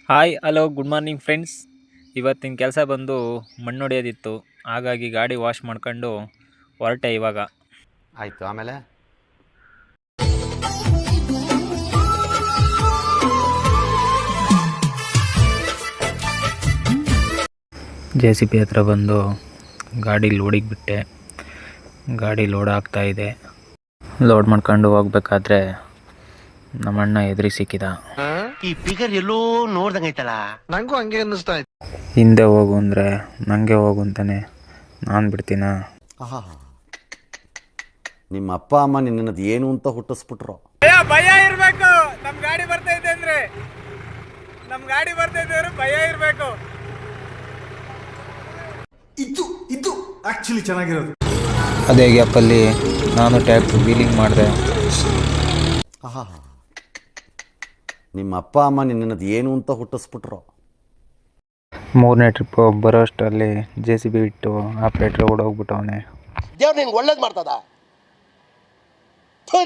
Hi hello good morning friends. ಇವತ್ತಿನ ಕೆಲಸ ಬಂದು ಮಣ್ಣು ಹೊಡೆಯೋದಿತ್ತು, ಹಾಗಾಗಿ ಗಾಡಿ ವಾಶ್ ಮಾಡ್ಕೊಂಡು ಹೊರಟೆ ಇವಾಗ. ಆಯಿತು. ಆಮೇಲೆ JCB ಹತ್ರ ಬಂದು ಗಾಡಿ ಲೋಡಿಗೆ ಬಿಟ್ಟೆ. ಗಾಡಿ ಲೋಡ್ ಆಗ್ತಾಯಿದೆ. ಲೋಡ್ ಮಾಡ್ಕೊಂಡು ಹೋಗ್ಬೇಕಾದ್ರೆ ನಮ್ಮಣ್ಣ ಎದುರಿ ಸಿಕ್ಕಿದ. ಈ ಫಿಗರ್ ಎಲ್ಲೋ ನೋಡ್ದಂಗೈತಲ್ಲ, ನಂಗೂ ಹಂಗೆ ಅನ್ನಿಸ್ತಾ ಇತ್ತು. ಹಿಂದೆ ಹೋಗು ಅಂದರೆ ನನಗೆ ಹೋಗು ಅಂತಾನೆ. ನಾನು ಬಿಡ್ತೀನ? ಆಹಾ, ನಿಮ್ಮ ಅಪ್ಪ ಅಮ್ಮ ನಿನ್ನದು ಏನು ಅಂತ ಹುಟ್ಟಿಸ್ಬಿಟ್ರು. ಭಯ ಇರಬೇಕು. ನಮ್ಮ ಗಾಡಿ ಬರ್ತೈತೆ ಅಂದರೆ ಭಯ ಇರಬೇಕು. ಇದು ಆಕ್ಚುಲಿ ಚೆನ್ನಾಗಿರೋದು. ಅದೇ ಗ್ಯಾಪಲ್ಲಿ ನಾನು ಟ್ಯಾಕ್ಸ್ ವೀಲಿಂಗ್ ಮಾಡಿದೆ. ಆಹಾ, ನಿಮ್ಮ ಅಪ್ಪ ಅಮ್ಮ ನಿನ್ನದು ಏನು ಅಂತ ಹುಟ್ಟಿಸ್ಬಿಟ್ರು. 3ನೇ ಟ್ರಿಪ್ಪು ಬರೋ ಅಷ್ಟರಲ್ಲಿ JCB ಬಿಟ್ಟು ಆಪ್ರೇಟ್ರ್ ಓಡೋಗ್ಬಿಟ್ಟವನೆ. ದೇವ್ರು ನಿನ್ಗೆ ಒಳ್ಳೇದು ಮಾಡ್ತದ,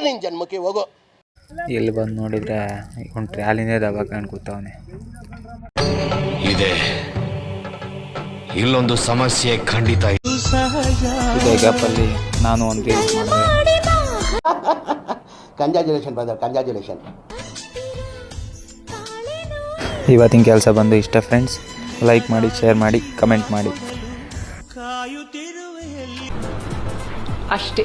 ನಿನ್ ಜನ್ಮಕ್ಕೆ ಹೋಗೋ. ಇಲ್ಲಿ ಬಂದು ನೋಡಿದರೆ ಒಂದು ಟ್ರ್ಯಾಲಿನೇ ದಬಾಕೊಂಡು ಕೂತವನೆ. ಇದೆ, ಇಲ್ಲೊಂದು ಸಮಸ್ಯೆ ಖಂಡಿತ. ಇದೇ ಗ್ಯಾಪಲ್ಲಿ ನಾನು ಒಂದು ರೀಲ್ಸ್ ಮಾಡಿದೆ. Congratulation brother, congratulation. ಇವತ್ತಿನ ಕೆಲಸ ಬಂದು ಇಷ್ಟ ಫ್ರೆಂಡ್ಸ್. ಲೈಕ್ ಮಾಡಿ, ಶೇರ್ ಮಾಡಿ, ಕಮೆಂಟ್ ಮಾಡಿ. ಅಷ್ಟೇ.